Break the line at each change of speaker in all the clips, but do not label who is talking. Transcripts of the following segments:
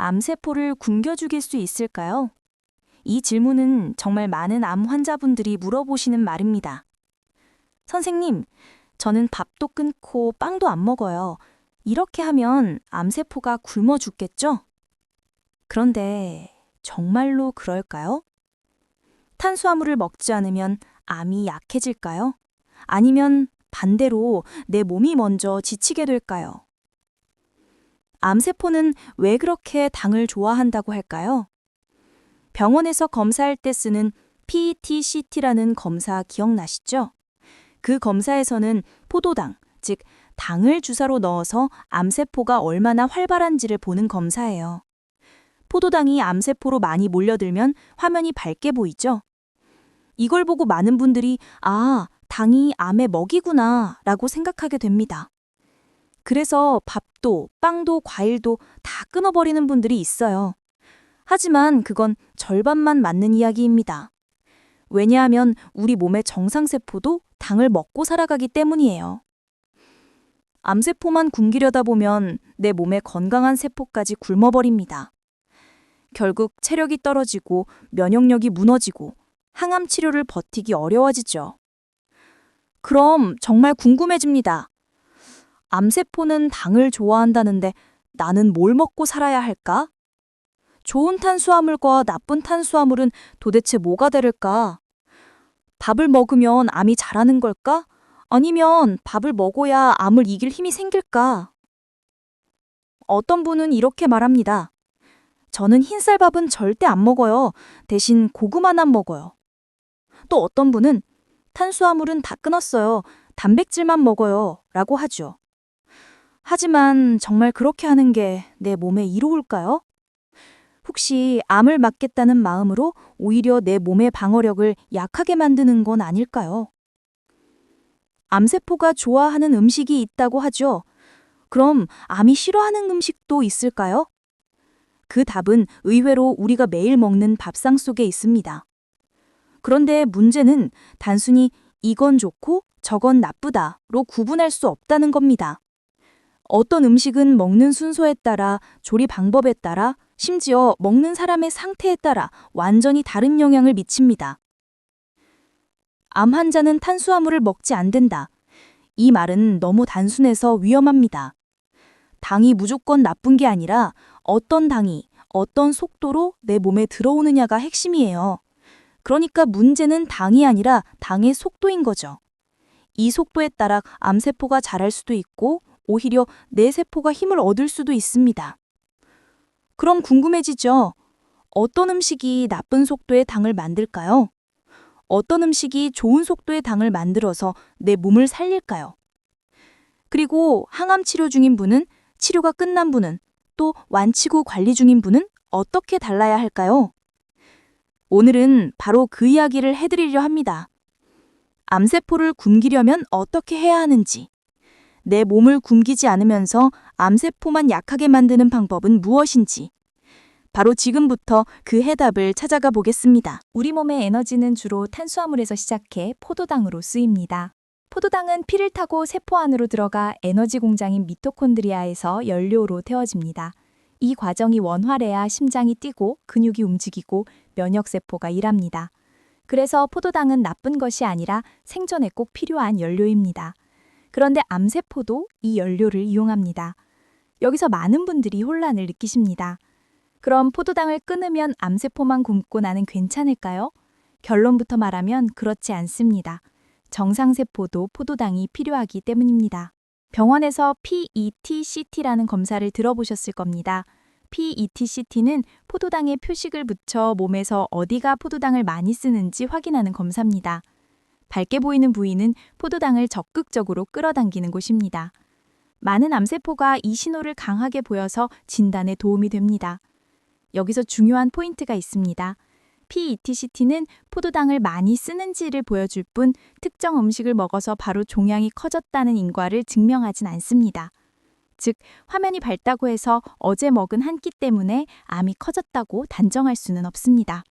암세포를 굶겨 죽일 수 있을까요? 이 질문은 정말 많은 암 환자분들이 물어보시는 말입니다. 선생님, 저는 밥도 끊고 빵도 안 먹어요. 이렇게 하면 암세포가 굶어 죽겠죠? 그런데 정말로 그럴까요? 탄수화물을 먹지 않으면 암이 약해질까요? 아니면 반대로 내 몸이 먼저 지치게 될까요? 암세포는 왜 그렇게 당을 좋아한다고 할까요? 병원에서 검사할 때 쓰는 PET-CT라는 검사 기억나시죠? 그 검사에서는 포도당, 즉 당을 주사로 넣어서 암세포가 얼마나 활발한지를 보는 검사예요. 포도당이 암세포로 많이 몰려들면 화면이 밝게 보이죠? 이걸 보고 많은 분들이 당이 암의 먹이구나 라고 생각하게 됩니다. 그래서 밥도, 빵도, 과일도 다 끊어버리는 분들이 있어요. 하지만 그건 절반만 맞는 이야기입니다. 왜냐하면 우리 몸의 정상세포도 당을 먹고 살아가기 때문이에요. 암세포만 굶기려다 보면 내 몸의 건강한 세포까지 굶어버립니다. 결국 체력이 떨어지고 면역력이 무너지고 항암 치료를 버티기 어려워지죠. 그럼 정말 궁금해집니다. 암세포는 당을 좋아한다는데 나는 뭘 먹고 살아야 할까? 좋은 탄수화물과 나쁜 탄수화물은 도대체 뭐가 다를까? 밥을 먹으면 암이 자라는 걸까? 아니면 밥을 먹어야 암을 이길 힘이 생길까? 어떤 분은 이렇게 말합니다. 저는 흰쌀밥은 절대 안 먹어요. 대신 고구마만 먹어요. 또 어떤 분은 탄수화물은 다 끊었어요. 단백질만 먹어요. 라고 하죠. 하지만 정말 그렇게 하는 게 내 몸에 이로울까요? 혹시 암을 막겠다는 마음으로 오히려 내 몸의 방어력을 약하게 만드는 건 아닐까요? 암세포가 좋아하는 음식이 있다고 하죠. 그럼 암이 싫어하는 음식도 있을까요? 그 답은 의외로 우리가 매일 먹는 밥상 속에 있습니다. 그런데 문제는 단순히 이건 좋고 저건 나쁘다로 구분할 수 없다는 겁니다. 어떤 음식은 먹는 순서에 따라, 조리 방법에 따라, 심지어 먹는 사람의 상태에 따라 완전히 다른 영향을 미칩니다. 암 환자는 탄수화물을 먹지 안 된다. 이 말은 너무 단순해서 위험합니다. 당이 무조건 나쁜 게 아니라 어떤 당이 어떤 속도로 내 몸에 들어오느냐가 핵심이에요. 그러니까 문제는 당이 아니라 당의 속도인 거죠. 이 속도에 따라 암세포가 자랄 수도 있고 오히려 내 세포가 힘을 얻을 수도 있습니다. 그럼 궁금해지죠? 어떤 음식이 나쁜 속도의 당을 만들까요? 어떤 음식이 좋은 속도의 당을 만들어서 내 몸을 살릴까요? 그리고 항암 치료 중인 분은, 치료가 끝난 분은, 또 완치 후 관리 중인 분은 어떻게 달라야 할까요? 오늘은 바로 그 이야기를 해드리려 합니다. 암세포를 굶기려면 어떻게 해야 하는지, 내 몸을 굶기지 않으면서 암세포만 약하게 만드는 방법은 무엇인지, 바로 지금부터 그 해답을 찾아가 보겠습니다. 우리 몸의 에너지는 주로 탄수화물에서 시작해 포도당으로 쓰입니다. 포도당은 피를 타고 세포 안으로 들어가 에너지 공장인 미토콘드리아에서 연료로 태워집니다. 이 과정이 원활해야 심장이 뛰고 근육이 움직이고 면역세포가 일합니다. 그래서 포도당은 나쁜 것이 아니라 생존에 꼭 필요한 연료입니다. 그런데 암세포도 이 연료를 이용합니다. 여기서 많은 분들이 혼란을 느끼십니다. 그럼 포도당을 끊으면 암세포만 굶고 나는 괜찮을까요? 결론부터 말하면 그렇지 않습니다. 정상세포도 포도당이 필요하기 때문입니다. 병원에서 PET-CT라는 검사를 들어보셨을 겁니다. PET-CT는 포도당에 표식을 붙여 몸에서 어디가 포도당을 많이 쓰는지 확인하는 검사입니다. 밝게 보이는 부위는 포도당을 적극적으로 끌어당기는 곳입니다. 많은 암세포가 이 신호를 강하게 보여서 진단에 도움이 됩니다. 여기서 중요한 포인트가 있습니다. PET-CT는 포도당을 많이 쓰는지를 보여줄 뿐 특정 음식을 먹어서 바로 종양이 커졌다는 인과를 증명하진 않습니다. 즉, 화면이 밝다고 해서 어제 먹은 한 끼 때문에 암이 커졌다고 단정할 수는 없습니다.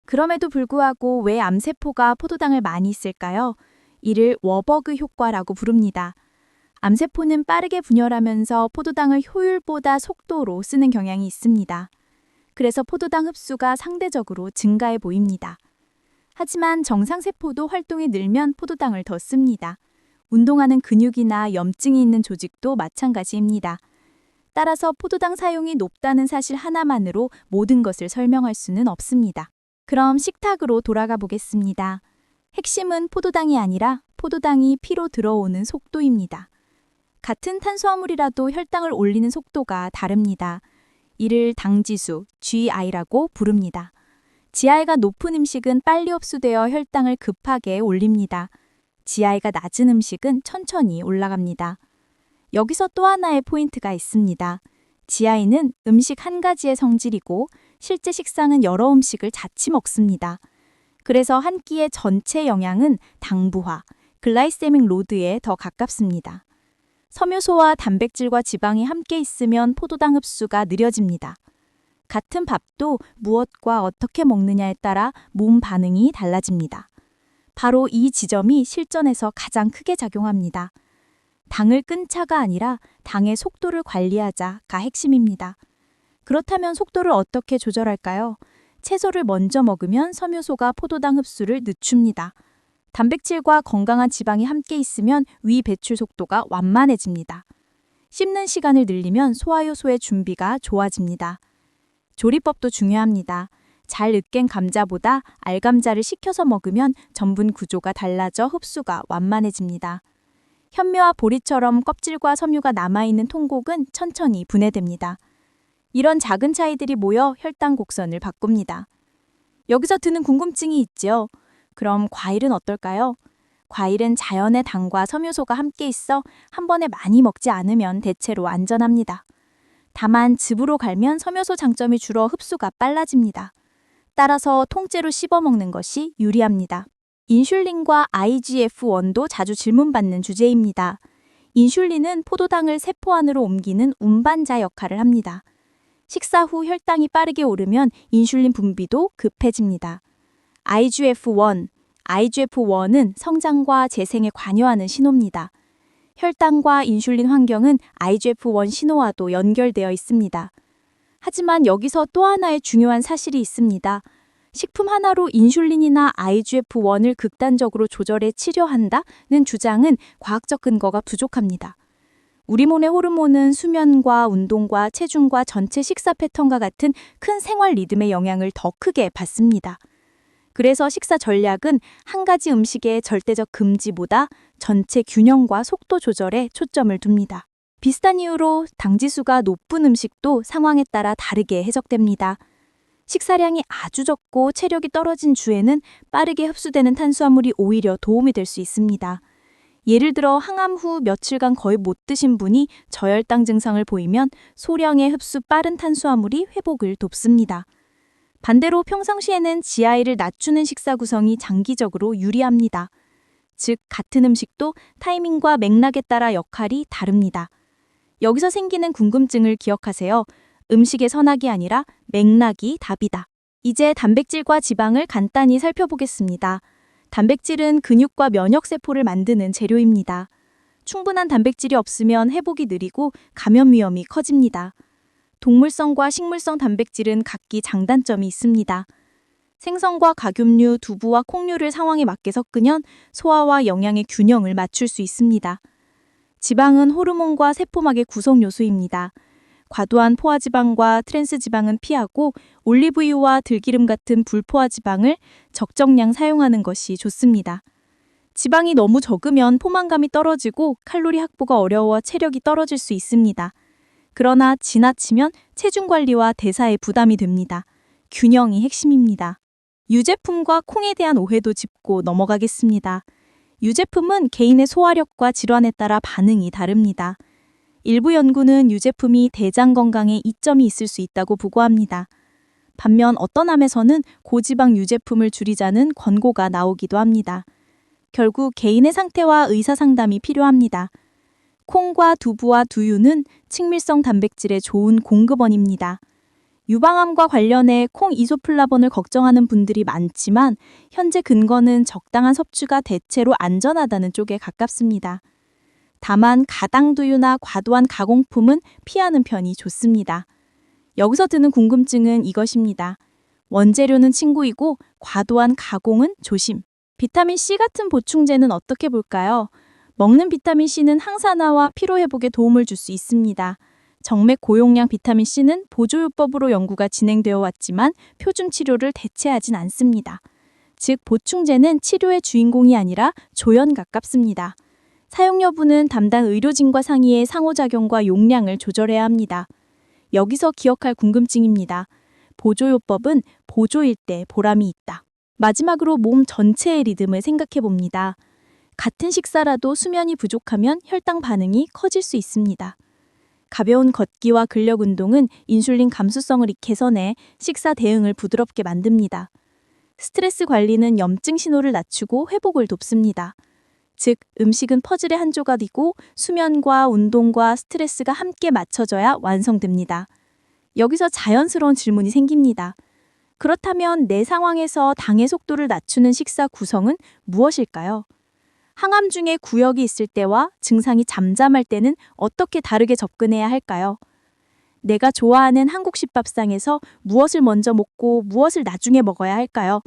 그럼에도 불구하고 왜 암세포가 포도당을 많이 쓸까요? 이를 워버그 효과라고 부릅니다.
암세포는 빠르게 분열하면서 포도당을 효율보다 속도로 쓰는 경향이 있습니다. 그래서 포도당 흡수가 상대적으로 증가해 보입니다. 하지만 정상세포도 활동이 늘면 포도당을 더 씁니다. 운동하는 근육이나 염증이 있는 조직도 마찬가지입니다. 따라서 포도당 사용이 높다는 사실 하나만으로 모든 것을 설명할 수는 없습니다. 그럼 식탁으로 돌아가 보겠습니다. 핵심은 포도당이 아니라 포도당이 피로 들어오는 속도입니다. 같은 탄수화물이라도 혈당을 올리는 속도가 다릅니다. 이를 당지수, GI라고 부릅니다. GI가 높은 음식은 빨리 흡수되어 혈당을 급하게 올립니다. GI가 낮은 음식은 천천히 올라갑니다. 여기서 또 하나의 포인트가 있습니다. GI는 음식 한 가지의 성질이고 실제 식상은 여러 음식을 같이 먹습니다. 그래서 한 끼의 전체 영양은 당부화, 글라이세믹 로드에 더 가깝습니다. 섬유소와 단백질과 지방이 함께 있으면 포도당 흡수가 느려집니다. 같은 밥도 무엇과 어떻게 먹느냐에 따라 몸 반응이 달라집니다. 바로 이 지점이 실전에서 가장 크게 작용합니다. 당을 끊자가 아니라 당의 속도를 관리하자가 핵심입니다. 그렇다면 속도를 어떻게 조절할까요? 채소를 먼저 먹으면 섬유소가 포도당 흡수를 늦춥니다. 단백질과 건강한 지방이 함께 있으면 위 배출 속도가 완만해집니다. 씹는 시간을 늘리면 소화효소의 준비가 좋아집니다. 조리법도 중요합니다. 잘 으깬 감자보다 알감자를 식혀서 먹으면 전분 구조가 달라져 흡수가 완만해집니다. 현미와 보리처럼 껍질과 섬유가 남아있는 통곡은 천천히 분해됩니다. 이런 작은 차이들이 모여 혈당 곡선을 바꿉니다. 여기서 드는 궁금증이 있죠. 그럼 과일은 어떨까요? 과일은 자연의 당과 섬유소가 함께 있어 한 번에 많이 먹지 않으면 대체로 안전합니다. 다만 즙으로 갈면 섬유소 장점이 줄어 흡수가 빨라집니다. 따라서 통째로 씹어 먹는 것이 유리합니다. 인슐린과 IGF-1도 자주 질문받는 주제입니다. 인슐린은 포도당을 세포 안으로 옮기는 운반자 역할을 합니다. 식사 후 혈당이 빠르게 오르면 인슐린 분비도 급해집니다. IGF-1은 성장과 재생에 관여하는 신호입니다. 혈당과 인슐린 환경은 IGF-1 신호와도 연결되어 있습니다. 하지만 여기서 또 하나의 중요한 사실이 있습니다. 식품 하나로 인슐린이나 IGF-1을 극단적으로 조절해 치료한다는 주장은 과학적 근거가 부족합니다. 우리 몸의 호르몬은 수면과 운동과 체중과 전체 식사 패턴과 같은 큰 생활 리듬의 영향을 더 크게 받습니다. 그래서 식사 전략은 한 가지 음식의 절대적 금지보다 전체 균형과 속도 조절에 초점을 둡니다. 비슷한 이유로 당지수가 높은 음식도 상황에 따라 다르게 해석됩니다. 식사량이 아주 적고 체력이 떨어진 주에는 빠르게 흡수되는 탄수화물이 오히려 도움이 될 수 있습니다. 예를 들어 항암 후 며칠간 거의 못 드신 분이 저혈당 증상을 보이면 소량의 흡수 빠른 탄수화물이 회복을 돕습니다. 반대로 평상시에는 GI를 낮추는 식사 구성이 장기적으로 유리합니다. 즉, 같은 음식도 타이밍과 맥락에 따라 역할이 다릅니다. 여기서 생기는 궁금증을 기억하세요. 음식의 선악이 아니라 맥락이 답이다. 이제 단백질과 지방을 간단히 살펴보겠습니다. 단백질은 근육과 면역세포를 만드는 재료입니다. 충분한 단백질이 없으면 회복이 느리고 감염 위험이 커집니다. 동물성과 식물성 단백질은 각기 장단점이 있습니다. 생선과 가금류, 두부와 콩류를 상황에 맞게 섞으면 소화와 영양의 균형을 맞출 수 있습니다. 지방은 호르몬과 세포막의 구성 요소입니다. 과도한 포화지방과 트랜스지방은 피하고 올리브유와 들기름 같은 불포화지방을 적정량 사용하는 것이 좋습니다. 지방이 너무 적으면 포만감이 떨어지고 칼로리 확보가 어려워 체력이 떨어질 수 있습니다. 그러나 지나치면 체중 관리와 대사에 부담이 됩니다. 균형이 핵심입니다. 유제품과 콩에 대한 오해도 짚고 넘어가겠습니다. 유제품은 개인의 소화력과 질환에 따라 반응이 다릅니다. 일부 연구는 유제품이 대장 건강에 이점이 있을 수 있다고 보고합니다. 반면 어떤 암에서는 고지방 유제품을 줄이자는 권고가 나오기도 합니다. 결국 개인의 상태와 의사 상담이 필요합니다. 콩과 두부와 두유는 층밀성 단백질의 좋은 공급원입니다. 유방암과 관련해 콩 이소플라본을 걱정하는 분들이 많지만 현재 근거는 적당한 섭취가 대체로 안전하다는 쪽에 가깝습니다. 다만 가당두유나 과도한 가공품은 피하는 편이 좋습니다. 여기서 드는 궁금증은 이것입니다. 원재료는 친구이고 과도한 가공은 조심. 비타민 C 같은 보충제는 어떻게 볼까요? 먹는 비타민 C는 항산화와 피로 회복에 도움을 줄 수 있습니다. 정맥 고용량 비타민 C는 보조요법으로 연구가 진행되어 왔지만 표준 치료를 대체하진 않습니다. 즉 보충제는 치료의 주인공이 아니라 조연 가깝습니다. 사용 여부는 담당 의료진과 상의해 상호작용과 용량을 조절해야 합니다. 여기서 기억할 궁금증입니다. 보조요법은 보조일 때 보람이 있다. 마지막으로 몸 전체의 리듬을 생각해 봅니다. 같은 식사라도 수면이 부족하면 혈당 반응이 커질 수 있습니다. 가벼운 걷기와 근력 운동은 인슐린 감수성을 개선해 식사 대응을 부드럽게 만듭니다. 스트레스 관리는 염증 신호를 낮추고 회복을 돕습니다. 즉, 음식은 퍼즐의 한 조각이고 수면과 운동과 스트레스가 함께 맞춰져야 완성됩니다. 여기서 자연스러운 질문이 생깁니다. 그렇다면 내 상황에서 당의 속도를 낮추는 식사 구성은 무엇일까요? 항암 중에 구역이 있을 때와 증상이 잠잠할 때는 어떻게 다르게 접근해야 할까요? 내가 좋아하는 한국식 밥상에서 무엇을 먼저 먹고 무엇을 나중에 먹어야 할까요?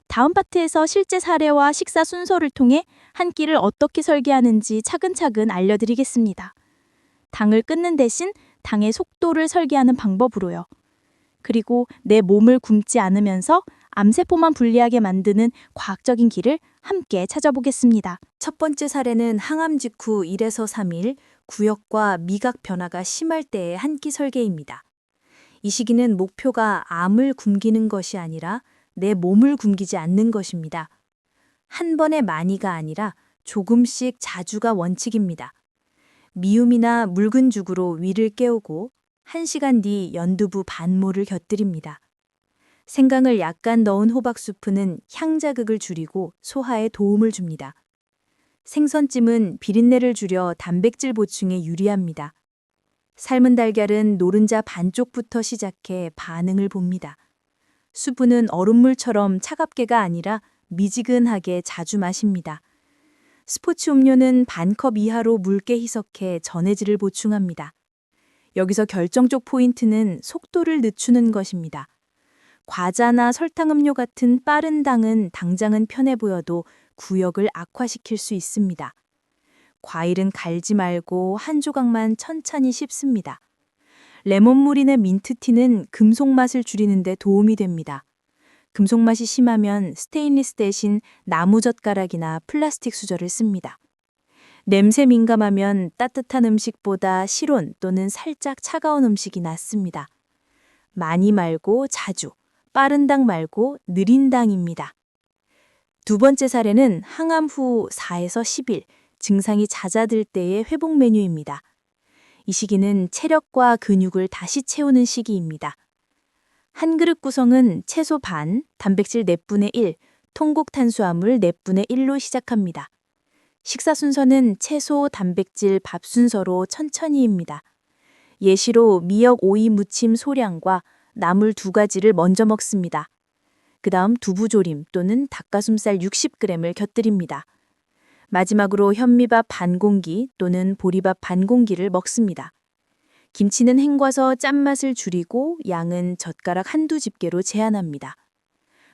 다음 파트에서 실제 사례와 식사 순서를 통해 한 끼를 어떻게 설계하는지 차근차근 알려드리겠습니다. 당을 끊는 대신 당의 속도를 설계하는 방법으로요. 그리고 내 몸을 굶지 않으면서 암세포만 분리하게 만드는 과학적인 길을 함께 찾아보겠습니다.
첫 번째 사례는 항암 직후 1에서 3일 구역과 미각 변화가 심할 때의 한 끼 설계입니다. 이 시기는 목표가 암을 굶기는 것이 아니라 내 몸을 굶기지 않는 것입니다. 한 번에 많이가 아니라 조금씩 자주가 원칙입니다. 미움이나 묽은 죽으로 위를 깨우고 1시간 뒤 연두부 반모를 곁들입니다. 생강을 약간 넣은 호박수프는 향자극을 줄이고 소화에 도움을 줍니다. 생선찜은 비린내를 줄여 단백질 보충에 유리합니다. 삶은 달걀은 노른자 반쪽부터 시작해 반응을 봅니다. 수분은 얼음물처럼 차갑게가 아니라 미지근하게 자주 마십니다. 스포츠 음료는 반컵 이하로 묽게 희석해 전해질을 보충합니다. 여기서 결정적 포인트는 속도를 늦추는 것입니다. 과자나 설탕 음료 같은 빠른 당은 당장은 편해 보여도 구역을 악화시킬 수 있습니다. 과일은 갈지 말고 한 조각만 천천히 씹습니다. 레몬물이나 민트티는 금속 맛을 줄이는 데 도움이 됩니다. 금속 맛이 심하면 스테인리스 대신 나무젓가락이나 플라스틱 수저를 씁니다. 냄새 민감하면 따뜻한 음식보다 실온 또는 살짝 차가운 음식이 낫습니다. 많이 말고 자주, 빠른 당 말고 느린 당입니다. 두 번째 사례는 항암 후 4에서 10일, 증상이 잦아들 때의 회복 메뉴입니다. 이 시기는 체력과 근육을 다시 채우는 시기입니다. 한 그릇 구성은 채소 반, 단백질 4분의 1, 통곡 탄수화물 4분의 1로 시작합니다. 식사 순서는 채소, 단백질, 밥 순서로 천천히입니다. 예시로 미역 오이 무침 소량과 나물 2가지를 먼저 먹습니다. 그 다음 두부조림 또는 닭가슴살 60g을 곁들입니다. 마지막으로 현미밥 반 공기 또는 보리밥 반 공기를 먹습니다. 김치는 헹궈서 짠맛을 줄이고 양은 젓가락 한두 집게로 제한합니다.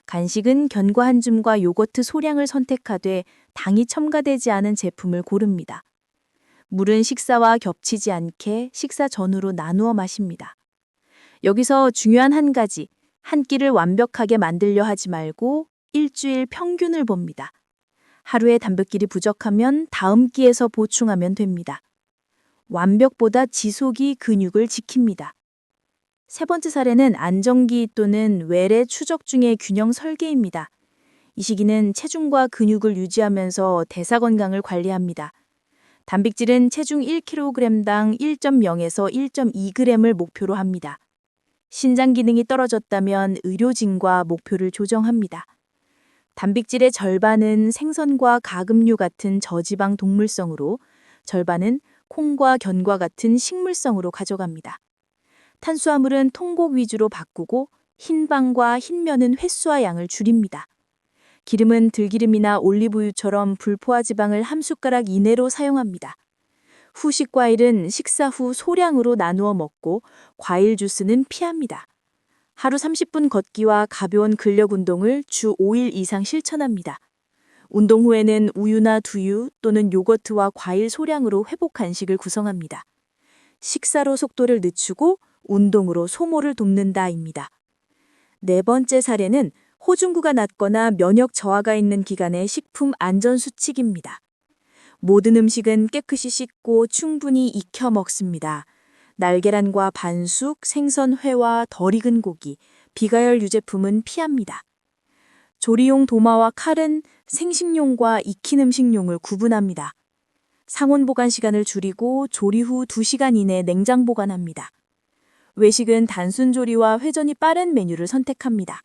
간식은 견과 한 줌과 요거트 소량을 선택하되 당이 첨가되지 않은 제품을 고릅니다. 물은 식사와 겹치지 않게 식사 전후로 나누어 마십니다. 여기서 중요한 한 가지, 한 끼를 완벽하게 만들려 하지 말고 일주일 평균을 봅니다. 하루에 단백질이 부족하면 다음 끼에서 보충하면 됩니다. 완벽보다 지속이 근육을 지킵니다. 세 번째 사례는 안정기 또는 외래 추적 중의 균형 설계입니다. 이 시기는 체중과 근육을 유지하면서 대사 건강을 관리합니다. 단백질은 체중 1kg당 1.0에서 1.2g을 목표로 합니다. 신장 기능이 떨어졌다면 의료진과 목표를 조정합니다. 단백질의 절반은 생선과 가금류 같은 저지방 동물성으로, 절반은 콩과 견과 같은 식물성으로 가져갑니다. 탄수화물은 통곡 위주로 바꾸고 흰빵과 흰면은 횟수와 양을 줄입니다. 기름은 들기름이나 올리브유처럼 불포화 지방을 한 숟가락 이내로 사용합니다. 후식 과일은 식사 후 소량으로 나누어 먹고 과일 주스는 피합니다. 하루 30분 걷기와 가벼운 근력 운동을 주 5일 이상 실천합니다. 운동 후에는 우유나 두유 또는 요거트와 과일 소량으로 회복 간식을 구성합니다. 식사로 속도를 늦추고 운동으로 소모를 돕는다입니다. 네 번째 사례는 호중구가 낮거나 면역 저하가 있는 기간의 식품 안전 수칙입니다. 모든 음식은 깨끗이 씻고 충분히 익혀 먹습니다. 날계란과 반숙, 생선, 회와 덜 익은 고기, 비가열 유제품은 피합니다. 조리용 도마와 칼은 생식용과 익힌 음식용을 구분합니다. 상온 보관 시간을 줄이고 조리 후 2시간 이내 냉장 보관합니다. 외식은 단순 조리와 회전이 빠른 메뉴를 선택합니다.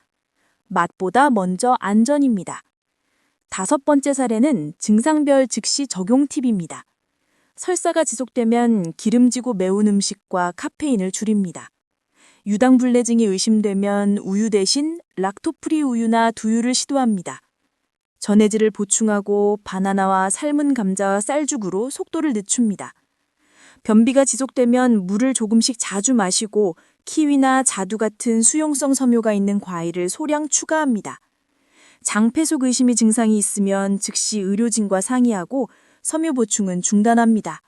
맛보다 먼저 안전입니다. 다섯 번째 사례는 증상별 즉시 적용 팁입니다. 설사가 지속되면 기름지고 매운 음식과 카페인을 줄입니다. 유당불내증이 의심되면 우유 대신 락토프리 우유나 두유를 시도합니다. 전해질을 보충하고 바나나와 삶은 감자와 쌀죽으로 속도를 늦춥니다. 변비가 지속되면 물을 조금씩 자주 마시고 키위나 자두 같은 수용성 섬유가 있는 과일을 소량 추가합니다. 장폐속 의심이 증상이 있으면 즉시 의료진과 상의하고 섬유 보충은 중단합니다.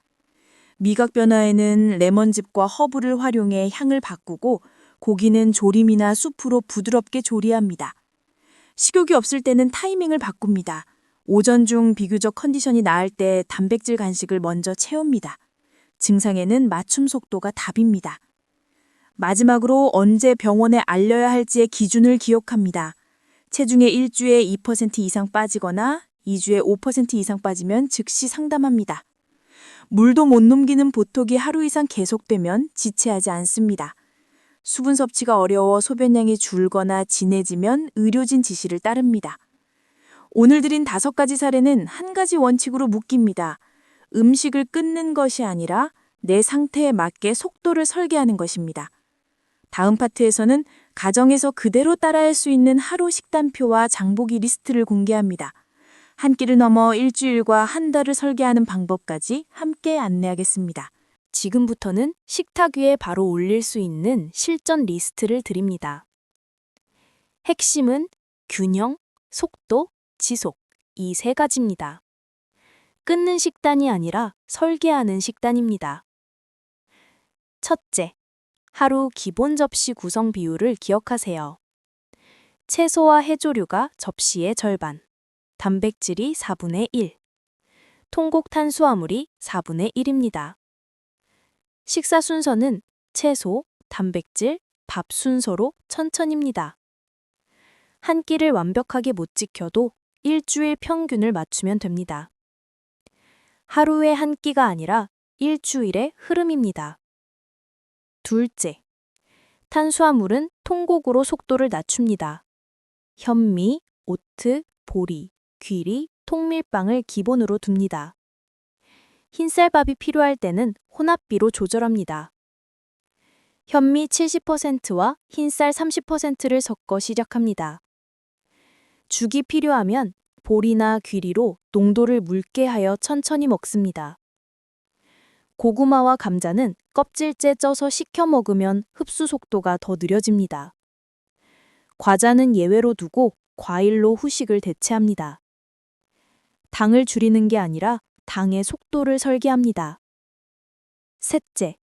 미각 변화에는 레몬즙과 허브를 활용해 향을 바꾸고 고기는 조림이나 수프로 부드럽게 조리합니다. 식욕이 없을 때는 타이밍을 바꿉니다. 오전 중 비교적 컨디션이 나을 때 단백질 간식을 먼저 채웁니다. 증상에는 맞춤 속도가 답입니다. 마지막으로 언제 병원에 알려야 할지의 기준을 기억합니다. 체중의 1주에 2% 이상 빠지거나 2주에 5% 이상 빠지면 즉시 상담합니다. 물도 못 넘기는 보톡이 하루 이상 계속되면 지체하지 않습니다. 수분 섭취가 어려워 소변량이 줄거나 진해지면 의료진 지시를 따릅니다. 오늘 드린 5가지 사례는 한 가지 원칙으로 묶입니다. 음식을 끊는 것이 아니라 내 상태에 맞게 속도를 설계하는 것입니다. 다음 파트에서는 가정에서 그대로 따라할 수 있는 하루 식단표와 장보기 리스트를 공개합니다. 한 끼를 넘어 일주일과 한 달을 설계하는 방법까지 함께 안내하겠습니다.
지금부터는 식탁 위에 바로 올릴 수 있는 실전 리스트를 드립니다. 핵심은 균형, 속도, 지속 이 3가지입니다. 끊는 식단이 아니라 설계하는 식단입니다. 첫째, 하루 기본 접시 구성 비율을 기억하세요. 채소와 해조류가 접시의 절반, 단백질이 4분의 1, 통곡 탄수화물이 4분의 1입니다. 식사 순서는 채소, 단백질, 밥 순서로 천천히입니다. 한 끼를 완벽하게 못 지켜도 일주일 평균을 맞추면 됩니다. 하루에 한 끼가 아니라 일주일의 흐름입니다. 둘째, 탄수화물은 통곡으로 속도를 낮춥니다. 현미, 오트, 보리, 귀리, 통밀빵을 기본으로 둡니다. 흰쌀밥이 필요할 때는 혼합비로 조절합니다. 현미 70%와 흰쌀 30%를 섞어 시작합니다. 죽이 필요하면 보리나 귀리로 농도를 묽게 하여 천천히 먹습니다. 고구마와 감자는 껍질째 쪄서 식혀 먹으면 흡수 속도가 더 느려집니다. 과자는 예외로 두고 과일로 후식을 대체합니다. 당을 줄이는 게 아니라 당의 속도를 설계합니다. 셋째,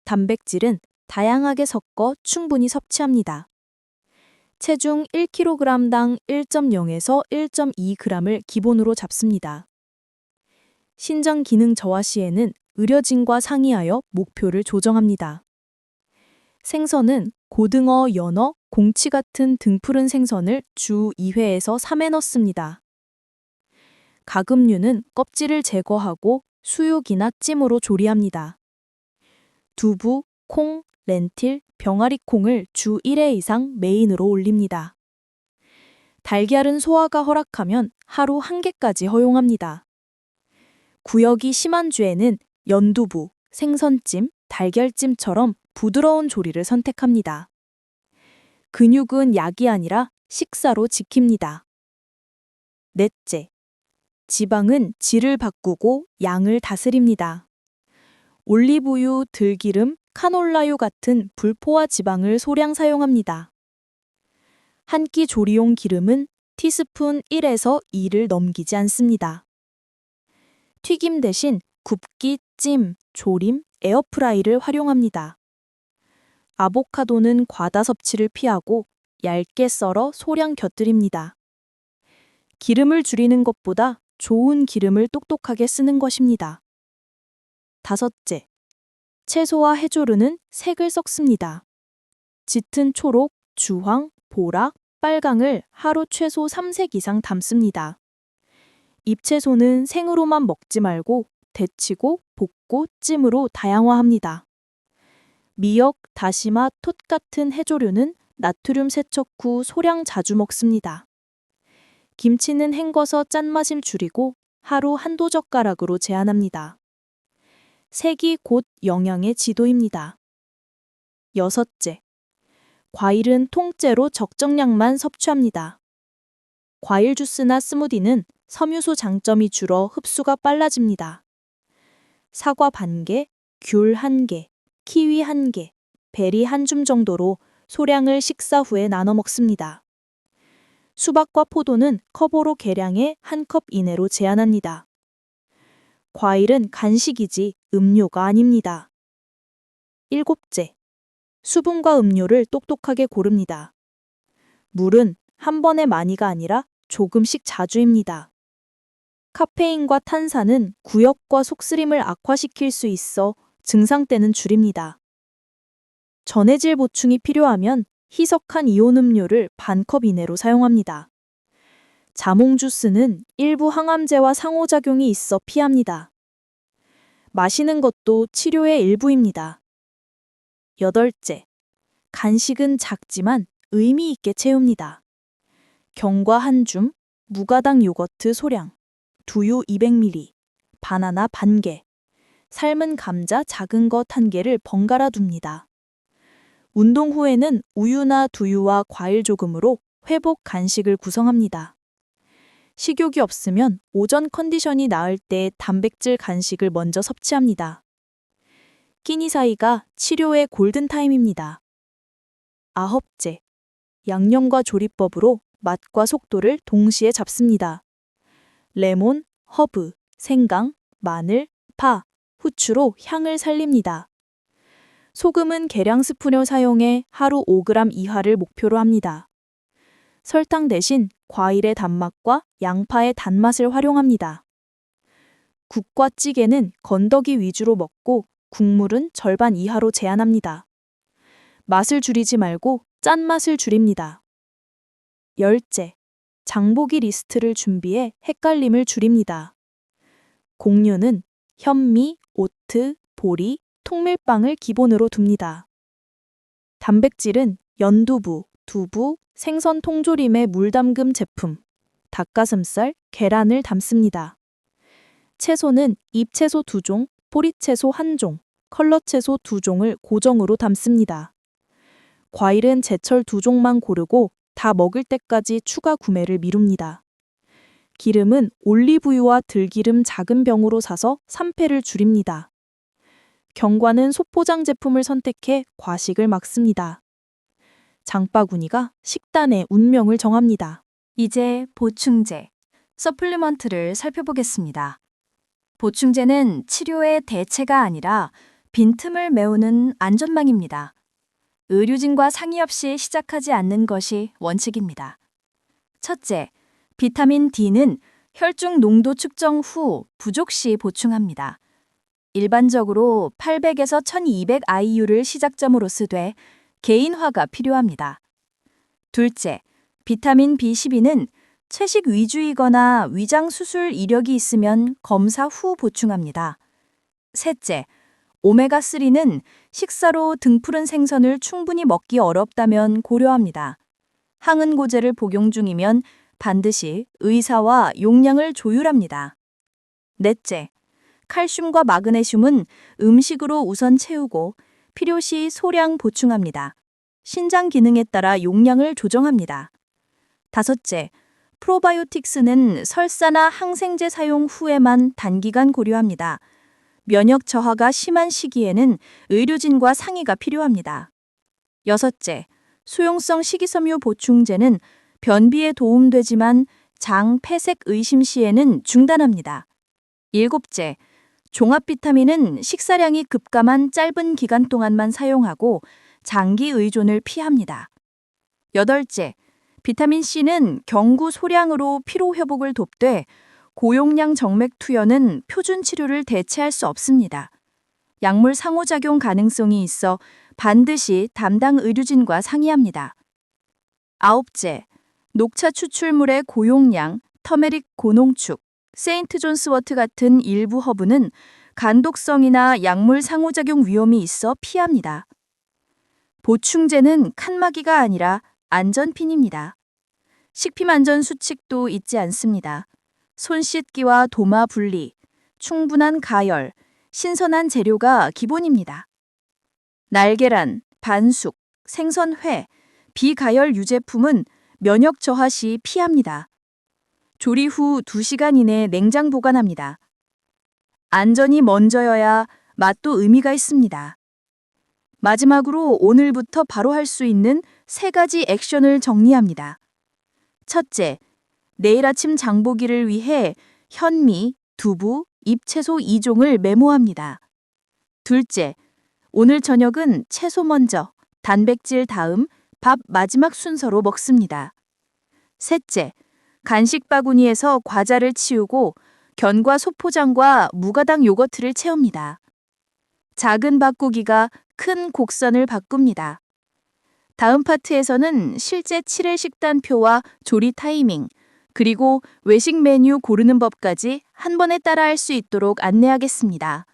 단백질은 다양하게 섞어 충분히 섭취합니다. 체중 1kg당 1.0에서 1.2g을 기본으로 잡습니다. 신장 기능 저하 시에는 의료진과 상의하여 목표를 조정합니다. 생선은 고등어, 연어, 공치 같은 등푸른 생선을 주 2회에서 3회 넣습니다. 가금류는 껍질을 제거하고 수육이나 찜으로 조리합니다. 두부, 콩, 렌틸, 병아리 콩을 주 1회 이상 메인으로 올립니다. 달걀은 소화가 허락하면 하루 1개까지 허용합니다. 구역이 심한 주에는 연두부, 생선찜, 달걀찜처럼 부드러운 조리를 선택합니다. 근육은 약이 아니라 식사로 지킵니다. 넷째, 지방은 질을 바꾸고 양을 다스립니다.
올리브유, 들기름, 카놀라유 같은 불포화 지방을 소량 사용합니다. 한 끼 조리용 기름은 티스푼 1에서 2를 넘기지 않습니다. 튀김 대신 굽기, 찜, 조림, 에어프라이를 활용합니다. 아보카도는 과다 섭취를 피하고 얇게 썰어 소량 곁들입니다. 기름을 줄이는 것보다 좋은 기름을 똑똑하게 쓰는 것입니다. 5째, 채소와 해조류는 색을 섞습니다. 짙은 초록, 주황, 보라, 빨강을 하루 최소 3색 이상 담습니다. 잎채소는 생으로만 먹지 말고 데치고 볶고 찜으로 다양화합니다. 미역, 다시마, 톳 같은 해조류는 나트륨 세척 후 소량 자주 먹습니다. 김치는 헹궈서 짠맛을 줄이고 하루 한두 젓가락으로 제한합니다. 색이 곧 영양의 지도입니다. 6째, 과일은 통째로 적정량만 섭취합니다. 과일 주스나 스무디는 섬유소 장점이 줄어 흡수가 빨라집니다. 사과 반 개, 귤 1개, 키위 1개, 베리 1줌 정도로 소량을 식사 후에 나눠 먹습니다. 수박과 포도는 컵으로 계량해 1컵 이내로 제한합니다. 과일은 간식이지 음료가 아닙니다. 7째, 수분과 음료를 똑똑하게 고릅니다. 물은 한 번에 많이가 아니라 조금씩 자주입니다. 카페인과 탄산은 구역과 속쓰림을 악화시킬 수 있어 증상 때는 줄입니다. 전해질 보충이 필요하면 희석한 이온 음료를 반컵 이내로 사용합니다. 자몽 주스는 일부 항암제와 상호작용이 있어 피합니다. 마시는 것도 치료의 일부입니다. 8째, 간식은 작지만 의미 있게 채웁니다. 견과 1줌, 무가당 요거트 소량, 두유 200ml, 바나나 반 개, 삶은 감자 작은 것 1개를 번갈아 둡니다. 운동 후에는 우유나 두유와 과일 조금으로 회복 간식을 구성합니다. 식욕이 없으면 오전 컨디션이 나을 때 단백질 간식을 먼저 섭취합니다. 끼니 사이가 치료의 골든타임입니다. 9째, 양념과 조리법으로 맛과 속도를 동시에 잡습니다. 레몬, 허브, 생강, 마늘, 파, 후추로 향을 살립니다. 소금은 계량 스푼을 사용해 하루 5g 이하를 목표로 합니다. 설탕 대신 과일의 단맛과 양파의 단맛을 활용합니다. 국과 찌개는 건더기 위주로 먹고 국물은 절반 이하로 제한합니다. 맛을 줄이지 말고 짠맛을 줄입니다. 10째, 장보기 리스트를 준비해 헷갈림을 줄입니다. 곡류는 현미, 오트, 보리, 통밀빵을 기본으로 둡니다. 단백질은 연두부, 두부, 생선 통조림의 물담금 제품, 닭가슴살, 계란을 담습니다. 채소는 잎채소 2종, 뿌리채소 1종, 컬러채소 2종을 고정으로 담습니다. 과일은 제철 2종만 고르고 다 먹을 때까지 추가 구매를 미룹니다. 기름은 올리브유와 들기름 작은 병으로 사서 3패를 줄입니다. 견과는 소포장 제품을 선택해 과식을 막습니다. 장바구니가 식단의 운명을 정합니다.
이제 보충제, 서플리먼트를 살펴보겠습니다. 보충제는 치료의 대체가 아니라 빈틈을 메우는 안전망입니다. 의료진과 상의 없이 시작하지 않는 것이 원칙입니다. 첫째, 비타민 D는 혈중 농도 측정 후 부족 시 보충합니다. 일반적으로 800에서 1200 IU를 시작점으로 쓰되 개인화가 필요합니다. 둘째, 비타민 B12는 채식 위주이거나 위장 수술 이력이 있으면 검사 후 보충합니다. 셋째, 오메가3는 식사로 등푸른 생선을 충분히 먹기 어렵다면 고려합니다. 항은고제를 복용 중이면 반드시 의사와 용량을 조율합니다. 넷째, 칼슘과 마그네슘은 음식으로 우선 채우고 필요시 소량 보충합니다. 신장 기능에 따라 용량을 조정합니다. 다섯째, 프로바이오틱스는 설사나 항생제 사용 후에만 단기간 고려합니다.
면역 저하가 심한 시기에는 의료진과 상의가 필요합니다. 여섯째, 수용성 식이섬유 보충제는 변비에 도움되지만 장 폐색 의심 시에는 중단합니다. 일곱째, 종합 비타민은 식사량이 급감한 짧은 기간 동안만 사용하고 장기 의존을 피합니다. 여덟째, 비타민C는 경구 소량으로 피로 회복을 돕되 고용량 정맥 투여는 표준 치료를 대체할 수 없습니다. 약물 상호작용 가능성이 있어 반드시 담당 의료진과 상의합니다. 아홉째, 녹차 추출물의 고용량, 터메릭 고농축, 세인트 존스워트 같은 일부 허브는 간독성이나 약물 상호작용 위험이 있어 피합니다. 보충제는 칸막이가 아니라 안전핀입니다. 식품안전 수칙도 잊지 않습니다. 손 씻기와 도마 분리, 충분한 가열, 신선한 재료가 기본입니다. 날계란, 반숙, 생선회, 비가열 유제품은 면역 저하 시 피합니다. 조리 후 2시간 이내 냉장 보관합니다. 안전이 먼저여야 맛도 의미가 있습니다. 마지막으로 오늘부터 바로 할 수 있는 3가지 액션을 정리합니다. 첫째, 내일 아침 장보기를 위해 현미, 두부, 잎채소 2종을 메모합니다. 둘째, 오늘 저녁은 채소 먼저, 단백질 다음, 밥 마지막 순서로 먹습니다. 셋째, 간식 바구니에서 과자를 치우고 견과 소포장과 무가당 요거트를 채웁니다. 작은 바꾸기가 큰 곡선을 바꿉니다. 다음 파트에서는 실제 7일 식단표와 조리 타이밍, 그리고 외식 메뉴 고르는 법까지 한 번에 따라할 수 있도록 안내하겠습니다.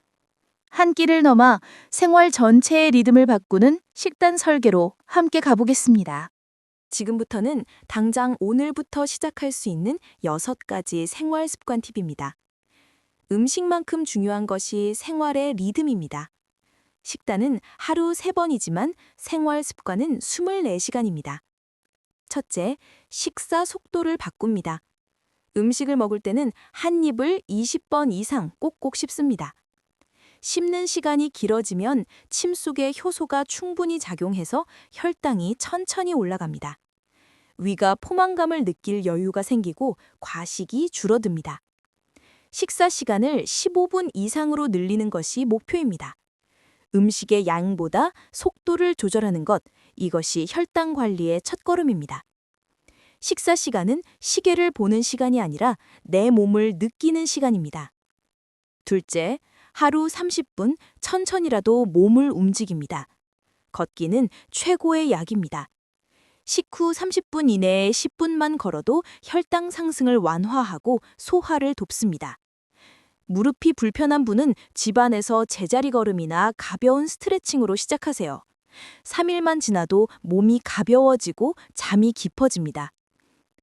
한 끼를 넘어 생활 전체의 리듬을 바꾸는 식단 설계로 함께 가보겠습니다. 지금부터는 당장 오늘부터 시작할 수 있는 6가지 생활 습관 팁입니다. 음식만큼 중요한 것이 생활의 리듬입니다. 식단은 하루 3번이지만 생활 습관은 24시간입니다. 첫째, 식사 속도를 바꿉니다. 음식을 먹을 때는 한 입을 20번 이상 꼭꼭 씹습니다. 씹는 시간이 길어지면 침 속에 효소가 충분히 작용해서 혈당이 천천히 올라갑니다. 위가 포만감을 느낄 여유가 생기고 과식이 줄어듭니다. 식사 시간을 15분 이상으로 늘리는 것이 목표입니다. 음식의 양보다 속도를 조절하는 것, 이것이 혈당 관리의 첫걸음입니다. 식사 시간은 시계를 보는 시간이 아니라 내 몸을 느끼는 시간입니다. 둘째, 하루 30분 천천히라도 몸을 움직입니다. 걷기는 최고의 약입니다. 식후 30분 이내에 10분만 걸어도 혈당 상승을 완화하고 소화를 돕습니다. 무릎이 불편한 분은 집안에서 제자리 걸음이나 가벼운 스트레칭으로 시작하세요. 3일만 지나도 몸이 가벼워지고 잠이 깊어집니다.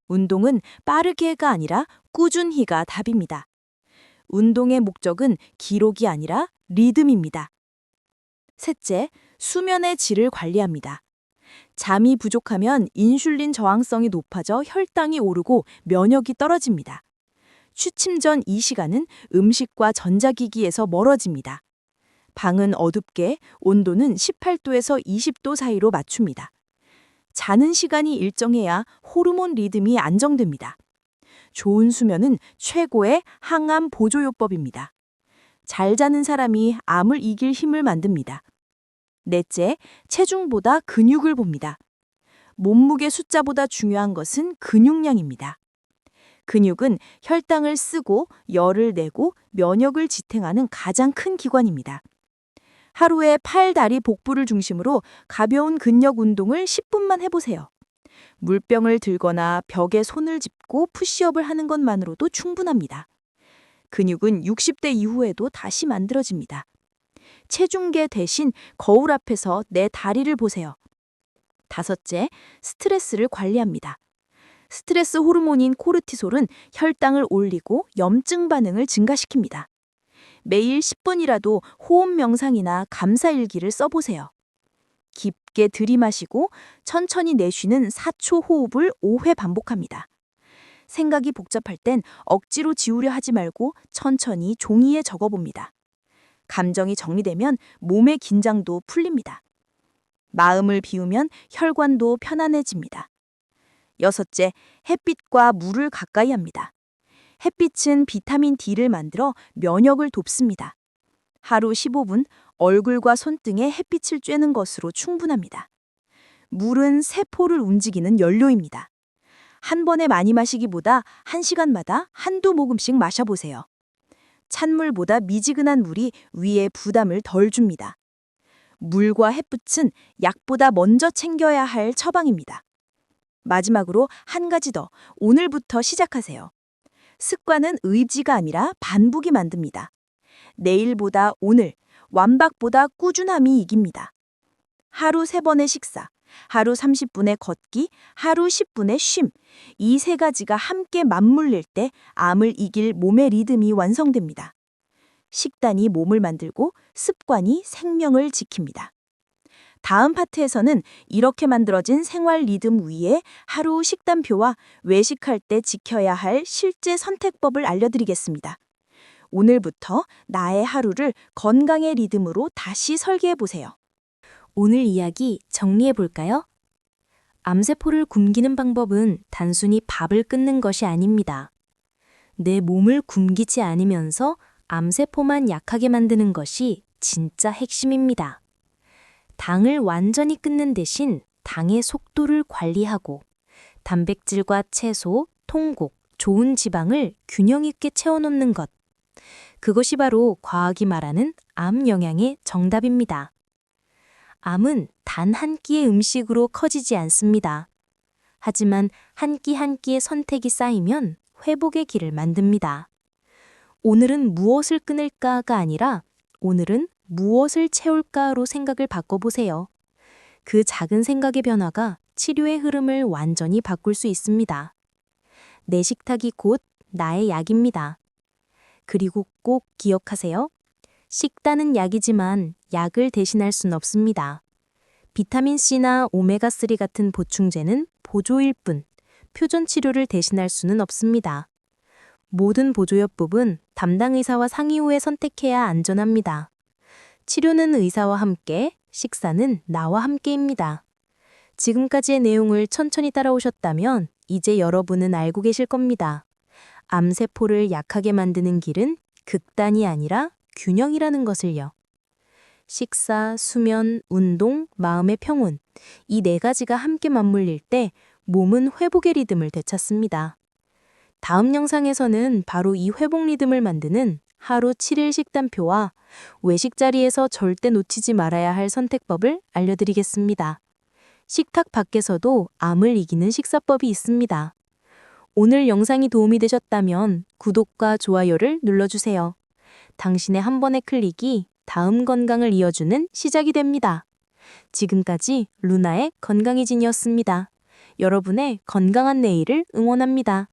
운동은 빠르게가 아니라 꾸준히가 답입니다. 운동의 목적은 기록이 아니라 리듬입니다. 셋째, 수면의 질을 관리합니다. 잠이 부족하면 인슐린 저항성이 높아져 혈당이 오르고 면역이 떨어집니다. 취침 전 이 시간은 음식과 전자기기에서 멀어집니다. 방은 어둡게, 온도는 18도에서 20도 사이로 맞춥니다. 자는 시간이 일정해야 호르몬 리듬이 안정됩니다. 좋은 수면은 최고의 항암 보조요법입니다. 잘 자는 사람이 암을 이길 힘을 만듭니다. 넷째, 체중보다 근육을 봅니다. 몸무게 숫자보다 중요한 것은 근육량입니다. 근육은 혈당을 쓰고 열을 내고 면역을 지탱하는 가장 큰 기관입니다. 하루에 팔, 다리, 복부를 중심으로 가벼운 근력 운동을 10분만 해보세요. 물병을 들거나 벽에 손을 짚고 푸시업을 하는 것만으로도 충분합니다. 근육은 60대 이후에도 다시 만들어집니다. 체중계 대신 거울 앞에서 내 다리를 보세요. 다섯째, 스트레스를 관리합니다. 스트레스 호르몬인 코르티솔은 혈당을 올리고 염증 반응을 증가시킵니다. 매일 10분이라도 호흡 명상이나 감사일기를 써보세요. 깊게 들이마시고 천천히 내쉬는 4초 호흡을 5회 반복합니다. 생각이 복잡할 땐 억지로 지우려 하지 말고 천천히 종이에 적어봅니다. 감정이 정리되면 몸의 긴장도 풀립니다. 마음을 비우면 혈관도 편안해집니다. 여섯째, 햇빛과 물을 가까이 합니다. 햇빛은 비타민 D를 만들어 면역을 돕습니다. 하루 15분 얼굴과 손등에 햇빛을 쬐는 것으로 충분합니다. 물은 세포를 움직이는 연료입니다. 한 번에 많이 마시기보다 1시간마다 한두 모금씩 마셔보세요. 찬물보다 미지근한 물이 위에 부담을 덜 줍니다. 물과 햇빛은 약보다 먼저 챙겨야 할 처방입니다. 마지막으로 한 가지 더, 오늘부터 시작하세요. 습관은 의지가 아니라 반복이 만듭니다. 내일보다 오늘, 완박보다 꾸준함이 이깁니다. 하루 3번의 식사, 하루 30분의 걷기, 하루 10분의 쉼. 이 3가지가 함께 맞물릴 때 암을 이길 몸의 리듬이 완성됩니다. 식단이 몸을 만들고 습관이 생명을 지킵니다. 다음 파트에서는 이렇게 만들어진 생활 리듬 위에 하루 식단표와 외식할 때 지켜야 할 실제 선택법을 알려드리겠습니다. 오늘부터 나의 하루를 건강의 리듬으로 다시 설계해보세요.
오늘 이야기 정리해 볼까요? 암세포를 굶기는 방법은 단순히 밥을 끊는 것이 아닙니다. 내 몸을 굶기지 않으면서 암세포만 약하게 만드는 것이 진짜 핵심입니다. 당을 완전히 끊는 대신 당의 속도를 관리하고 단백질과 채소, 통곡, 좋은 지방을 균형 있게 채워놓는 것. 그것이 바로 과학이 말하는 암 영양의 정답입니다. 암은 단 한 끼의 음식으로 커지지 않습니다. 하지만 한 끼 한 끼의 선택이 쌓이면 회복의 길을 만듭니다. 오늘은 무엇을 끊을까가 아니라 오늘은 무엇을 채울까로 생각을 바꿔보세요. 그 작은 생각의 변화가 치료의 흐름을 완전히 바꿀 수 있습니다. 내 식탁이 곧 나의 약입니다. 그리고 꼭 기억하세요. 식단은 약이지만 약을 대신할 순 없습니다. 비타민C나 오메가3 같은 보충제는 보조일 뿐, 표준 치료를 대신할 수는 없습니다. 모든 보조요법은 담당 의사와 상의 후에 선택해야 안전합니다. 치료는 의사와 함께, 식사는 나와 함께입니다. 지금까지의 내용을 천천히 따라오셨다면 이제 여러분은 알고 계실 겁니다. 암세포를 약하게 만드는 길은 극단이 아니라 균형이라는 것을요. 식사, 수면, 운동, 마음의 평온, 이 4가지가 함께 맞물릴 때 몸은 회복의 리듬을 되찾습니다. 다음 영상에서는 바로 이 회복 리듬을 만드는 하루 7일 식단표와 외식 자리에서 절대 놓치지 말아야 할 선택법을 알려드리겠습니다. 식탁 밖에서도 암을 이기는 식사법이 있습니다. 오늘 영상이 도움이 되셨다면 구독과 좋아요를 눌러주세요. 당신의 한 번의 클릭이 다음 건강을 이어주는 시작이 됩니다. 지금까지 루나의 건강해진이었습니다. 여러분의 건강한 내일을 응원합니다.